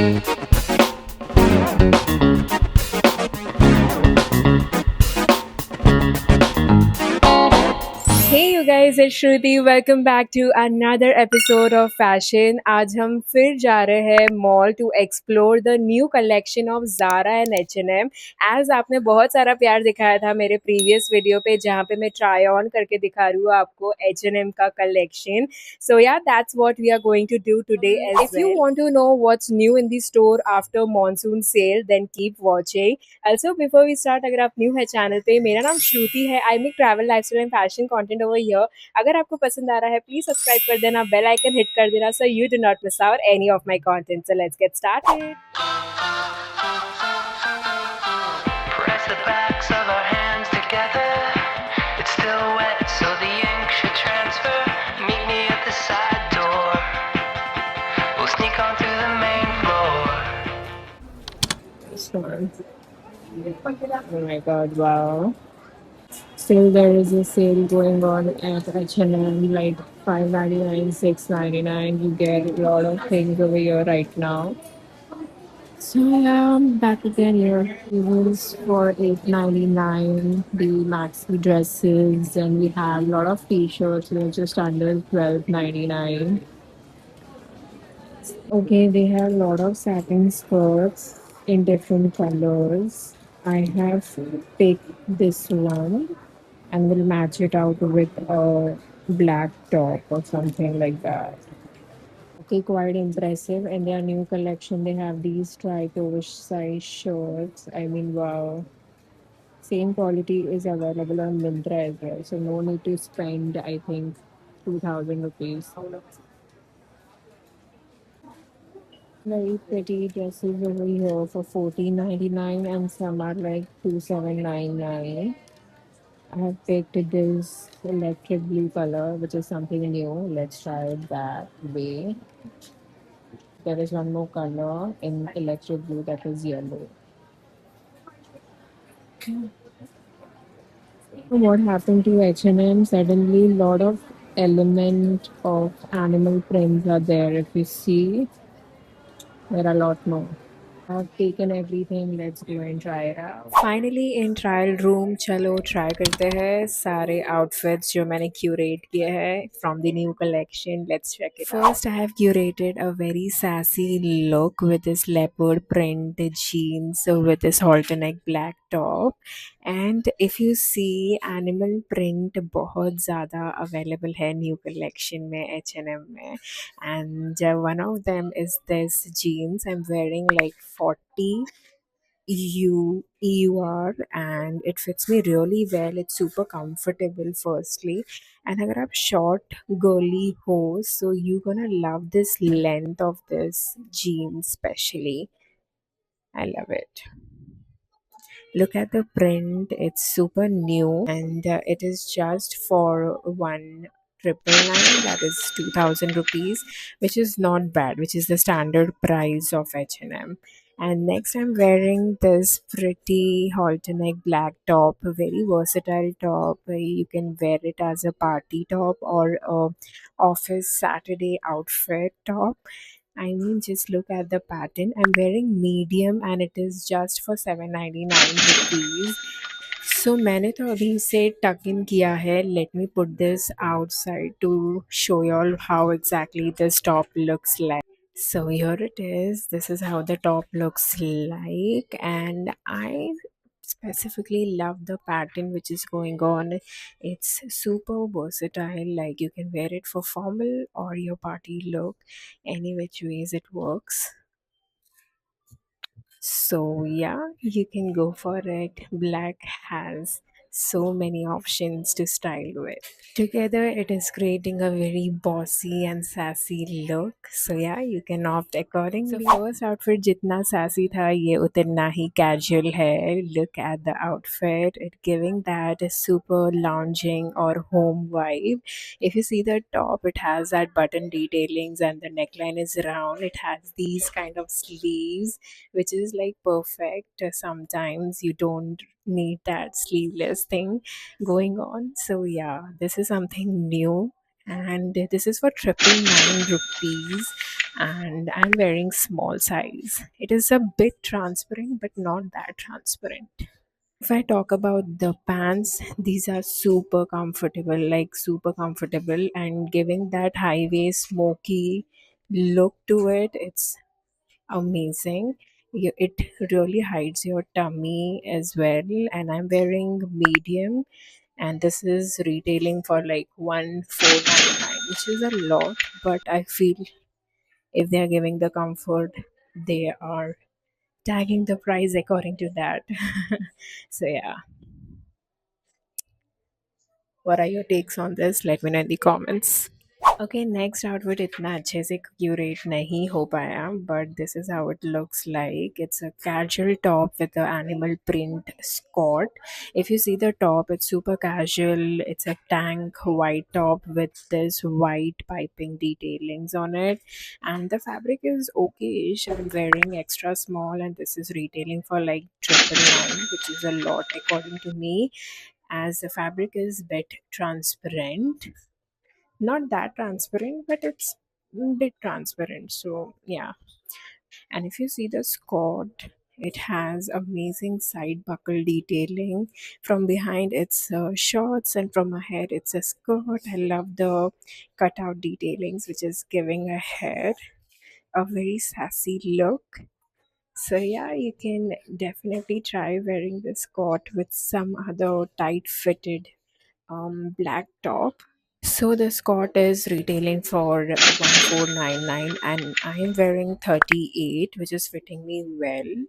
Hey you guys, it's Shruti. Welcome back to another episode of Fashion. आज हम फिर जा रहे हैं mall to explore the new collection of Zara and H&M. As आपने बहुत सारा प्यार दिखाया था मेरे प्रीवियस वीडियो पे जहाँ पे मैं ट्राई ऑन करके दिखा रही हूँ आपको H&M का collection. So yeah, that's what we are going to do today as well. If you want to know what's new in the store after monsoon sale, then keep watching. Also, before we start, अगर आप new है channel पे, मेरा नाम श्रुति है. I make travel lifestyle and fashion content over here. अगर आपको पसंद आ रहा है प्लीज सब्सक्राइब कर देना, बेल आइकन हिट कर देना so you do not miss out any of my content. So let's get started. Press the backs of our hands together. It's still wet, so the ink should transfer. Meet me at the side door. We'll sneak on through the main floor. Oh my god, wow. Still there is a sale going on at H&M, like 5.99, 6.99. You get a lot of things over here right now. So yeah, I'm back again here. It was for 8.99, the maxi dresses, and we have a lot of t-shirts, just under 12.99. Okay, they have a lot of satin skirts in different colors. I have picked this one and will match it out with a black top or something like that. Okay, quite impressive. And their new collection, they have these striped oversized shirts. I mean, wow. Same quality is available on Myntra as well. So no need to spend, I think, 2,000 rupees. Very pretty dresses over here for 14.99 and some are like 2799. I have picked this electric blue color, which is something new. Let's try it that way. There is one more color in electric blue that is yellow. What happened to H&M? Suddenly, a lot of element of animal prints are there. If you see, there are a lot more. I've taken everything. Let's go and try it out. Finally in trial room चलो try करते हैं सारे outfits जो मैंने curate किए हैं from the new collection. Let's check it. First I have curated a very sassy look with this leopard print jeans with this halter neck black top. And if you see animal print बहुत ज़्यादा available है new collection में H&M में. And one of them is this jeans. I'm wearing like 40 EUR and it fits me really well. It's super comfortable firstly. And agar aap short girly ho, so you're gonna love this length of this jeans especially. I love it. Look at the print, it's super new and it is just for 1,999, that is 2,000 rupees, which is not bad, which is the standard price of H&M. And next I'm wearing this pretty halter neck black top, a very versatile top. You can wear it as a party top or a office Saturday outfit top. I mean, just look at the pattern. I'm wearing medium and it is just for 799 rupees. So मैंने तो अभी से tuck in किया है. Let me put this outside to show you all how exactly this top looks like. So here it is. This is how the top looks like, and I specifically love the pattern which is going on. It's super versatile, like you can wear it for formal or your party look, any which ways it works. So yeah, you can go for it. Black has so many options to style with. Together, it is creating a very bossy and sassy look. So yeah, you can opt accordingly. So first outfit जितना sassy था, ये उतना ही casual है. Look at the outfit. It giving that super lounging or home vibe. If you see the top, it has that button detailings and the neckline is round. It has these kind of sleeves, which is like perfect. Sometimes you don't need that sleeveless thing going on. So yeah, this is something new and this is for 999 rupees, and I'm wearing small size. It is a bit transparent but not that transparent. If I talk about the pants, these are super comfortable, like super comfortable, and giving that highway smoky look to it. It's amazing. It really hides your tummy as well, and I'm wearing medium, and this is retailing for like 1499, which is a lot, but I feel if they are giving the comfort, they are tagging the price according to that. So yeah, what are your takes on this? Let me know in the comments. Okay, next outfit इतना अच्छे से curate नहीं हो पाया, but this is how it looks like. It's a casual top with the animal print skirt. If you see the top, it's super casual. It's a tank white top with this white piping detailings on it, and the fabric is okayish. I'm wearing extra small, and this is retailing for like 999, which is a lot according to me, as the fabric is bit transparent, not that transparent, but it's bit transparent. So yeah, and if you see the skirt, it has amazing side buckle detailing. From behind it's shorts, and from ahead it's a skirt. I love the cutout detailings, which is giving a hair a very sassy look. So yeah, you can definitely try wearing this skirt with some other tight fitted black top. So the skirt is retailing for 1499, and I'm wearing 38, which is fitting me well.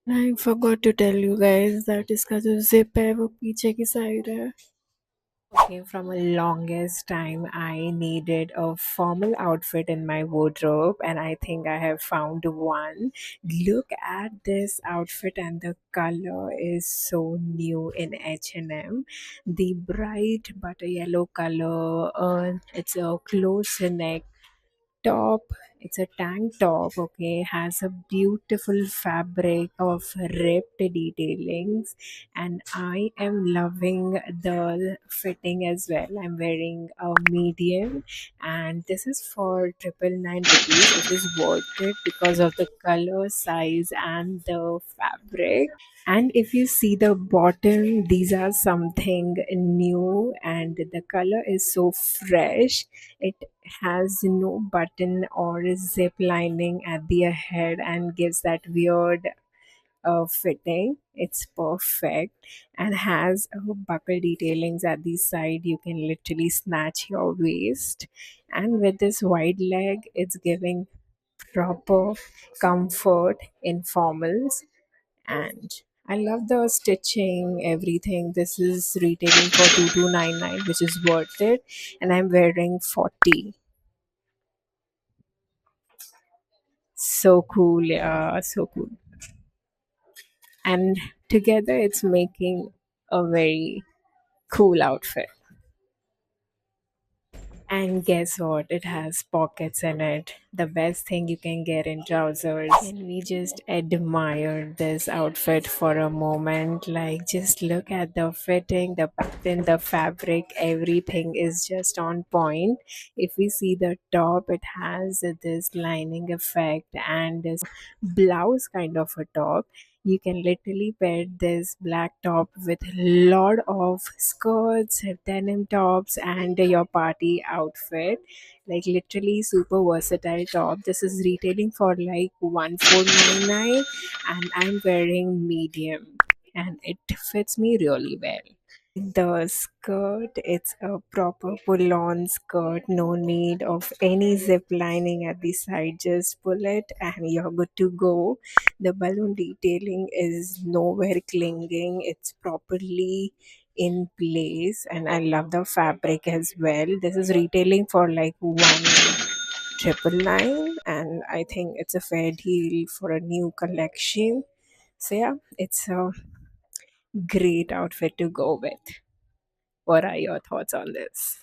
I forgot to tell you guys that इसका जो zip है वो पीछे की side है. Okay, from a longest time, I needed a formal outfit in my wardrobe, and I think I have found one. Look at this outfit, and the color is so new in H&M. The bright butter yellow color, it's a close neck top. It's a tank top, okay, has a beautiful fabric of ripped detailings, and I am loving the fitting as well. I'm wearing a medium, and this is for 999 rupees, which is worth it because of the color, size, and the fabric. And if you see the bottom, these are something new, and the color is so fresh. It has no button or zip lining at the head and gives that weird fitting. It's perfect and has buckle detailings at the side. You can literally snatch your waist. And with this wide leg, it's giving proper comfort in formals, and I love the stitching, everything. This is retailing for 2299, which is worth it, and I'm wearing 40. So cool, yeah, so cool. And together it's making a very cool outfit. And guess what? It has pockets in it. The best thing you can get in trousers. Can we just admire this outfit for a moment? Like, just look at the fitting, the pattern, the fabric, everything is just on point. If we see the top, it has this lining effect and this blouse kind of a top. You can literally pair this black top with a lot of skirts, denim tops, and your party outfit. Like literally super versatile top. This is retailing for like 1499, and I'm wearing medium, and it fits me really well. The skirt, it's a proper pull-on skirt, no need of any zip lining at the side. Just pull it and you're good to go. The balloon detailing is nowhere clinging, it's properly in place, and I love the fabric as well. This is retailing for like 1999, and I think it's a fair deal for a new collection. So yeah, it's a great outfit to go with. What are your thoughts on this?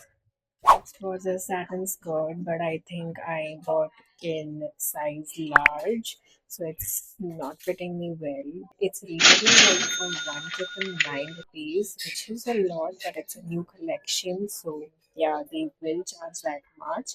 It was a satin skirt, but I think I got in size large, so it's not fitting me well. It's retailing like for 1999 rupees, which is a lot, but it's a new collection, so yeah, they will charge that much.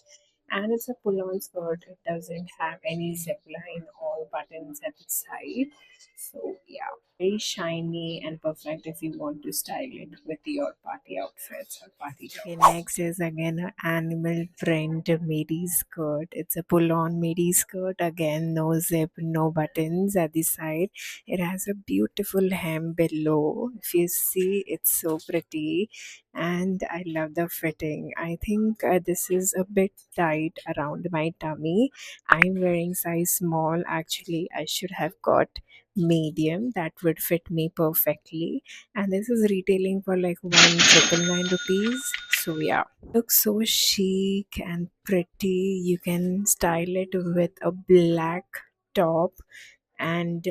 And it's a pull-on skirt. It doesn't have any zip line or buttons at the side. So yeah, very shiny and perfect if you want to style it with your party outfits or party jobs. Okay, next is again an animal print midi skirt. It's a pull-on midi skirt. Again, no zip, no buttons at the side. It has a beautiful hem below. If you see, it's so pretty, and I love the fitting. I think this is a bit tight around my tummy. I'm wearing size small. Actually, I should have got medium. That would fit me perfectly. And this is retailing for like 1,999 rupees. So yeah, looks so chic and pretty. You can style it with a black top, and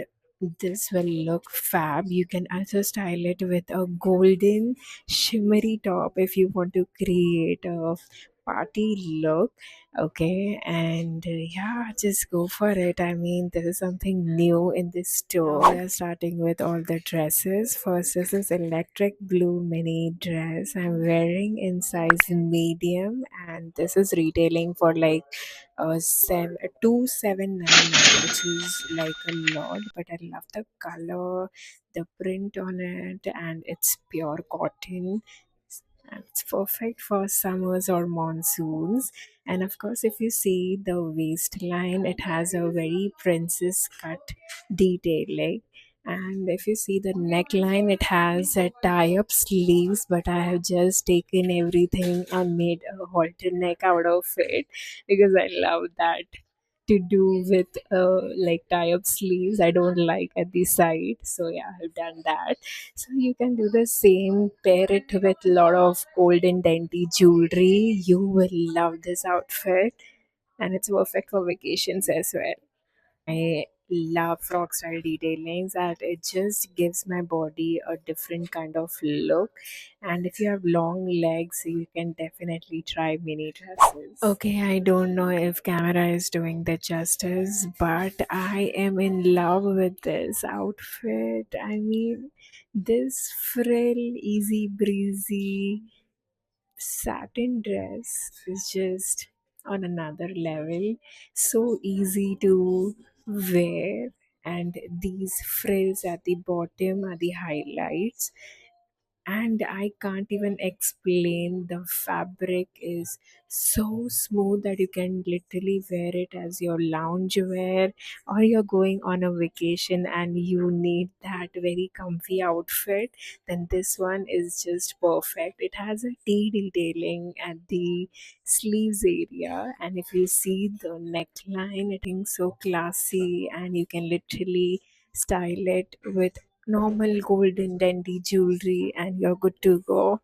this will look fab. You can also style it with a golden shimmery top if you want to create a party look. Okay, and yeah, just go for it. I mean, this is something new in this store. Now we are starting with all the dresses. First, this is electric blue mini dress I'm wearing in size medium, and this is retailing for like 2799, which is like a lot, but I love the color, the print on it, and it's pure cotton. And it's perfect for summers or monsoons. And of course, if you see the waistline, it has a very princess cut detailing. And if you see the neckline, it has a tie up sleeves, but I have just taken everything and made a halter neck out of it because I love that to do with like tie up sleeves. I don't like at the side, so yeah, I've done that. So you can do the same, pair it with a lot of golden dainty jewelry. You will love this outfit, and it's perfect for vacations as well. I love frog style detailings that it just gives my body a different kind of look. And if you have long legs, you can definitely try mini dresses. Okay, I don't know if camera is doing the justice, but I am in love with this outfit. I mean, this frill, easy breezy satin dress is just on another level. So easy to wear, and these frills at the bottom are the highlights. And I can't even explain. The fabric is so smooth that you can literally wear it as your lounge wear, or you're going on a vacation and you need that very comfy outfit, then this one is just perfect. It has a T detailing at the sleeves area, and if you see the neckline, it is so classy, and you can literally style it with normal golden dandy jewelry and you're good to go.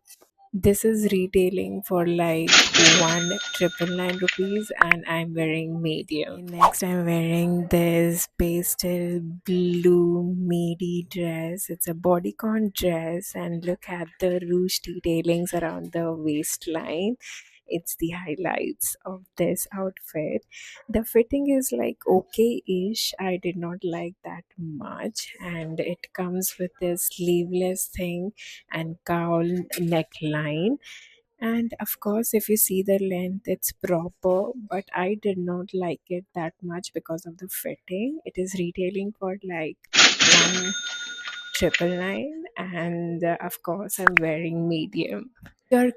This is retailing for like 1,999 rupees, and I'm wearing medium. Okay, next, I'm wearing this pastel blue midi dress. It's a bodycon dress, and look at the ruche detailings around the waistline. It's the highlights of this outfit. The fitting is like okay ish. I did not like that much, and it comes with this sleeveless thing and cowl neckline. And of course, if you see the length, it's proper, but I did not like it that much because of the fitting. It is retailing for like 1,999, and of course, I'm wearing medium. You're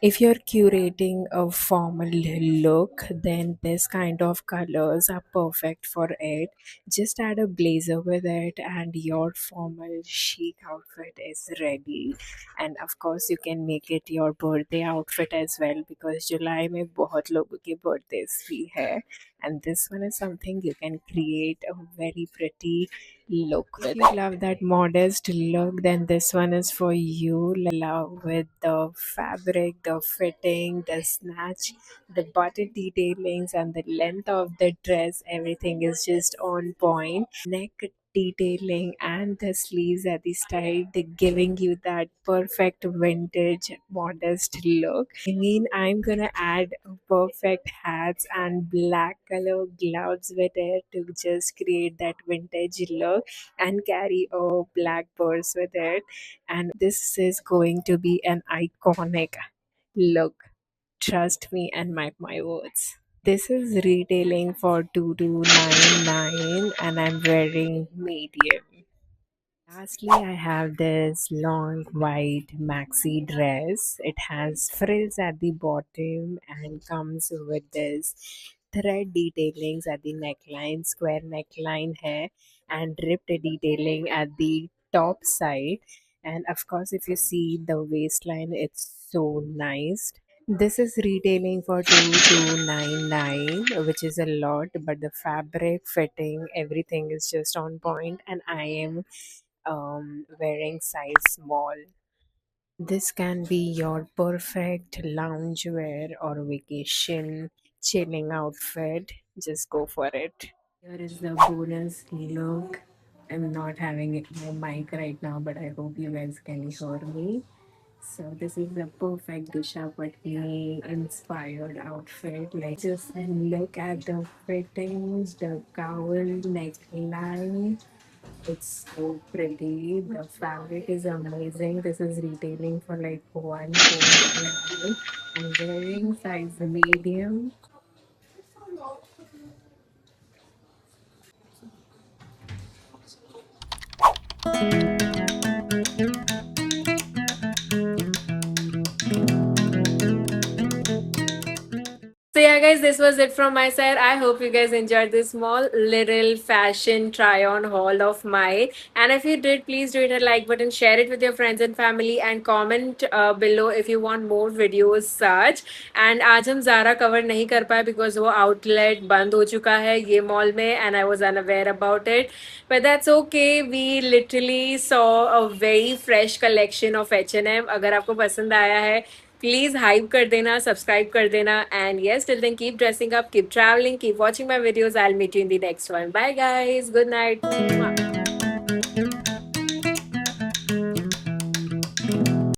if you're curating a formal look, then this kind of colors are perfect for it. Just add a blazer with it, and your formal chic outfit is ready. And of course, you can make it your birthday outfit as well, because July में बहुत लोगों के birthdays भी है, and this one is something you can create a very pretty look with. If you love that modest look, then this one is for you. Love with the fabric, the fitting, the snatch, the button detailings, and the length of the dress. Everything is just on point. Neck detailing and the sleeves at the side, they're giving you that perfect vintage modest look. I mean, I'm gonna add perfect hats and black color gloves with it to just create that vintage look, and carry a black purse with it. And this is going to be an iconic Look, trust me and mark my words. This is retailing for 2299 and I'm wearing medium. Lastly, I have this long white maxi dress. It has frills at the bottom and comes with this thread detailings at the neckline, square neckline here, and ripped detailing at the top side. And of course, if you see the waistline, it's so nice. This is retailing for 2299, which is a lot, but the fabric, fitting, everything is just on point, and I am wearing size small. This can be your perfect loungewear or vacation chilling outfit. Just go for it. Here is the bonus look. I'm not having it my mic right now, but I hope you guys can hear me. So this is the perfect Disha Patni inspired outfit. Like just look at the fittings, the cowl, neckline. It's so pretty. The fabric is amazing. This is retailing for like 149. I'm wearing size medium. So yeah, guys, this was it from my side. I hope you guys enjoyed this small little fashion try-on haul of mine. And if you did, please do hit a like button, share it with your friends and family, and comment below if you want more videos such. And आज हम Zara cover नहीं कर पाए because वो outlet बंद हो चुका है ये mall में, and I was unaware about it. But that's okay. We literally saw a very fresh collection of H&M. अगर आपको पसंद आया है प्लीज हाइप कर देना सब्सक्राइब कर देना and yes till then keep dressing up keep travelling keep watching my videos I will meet you in the next one bye guys good night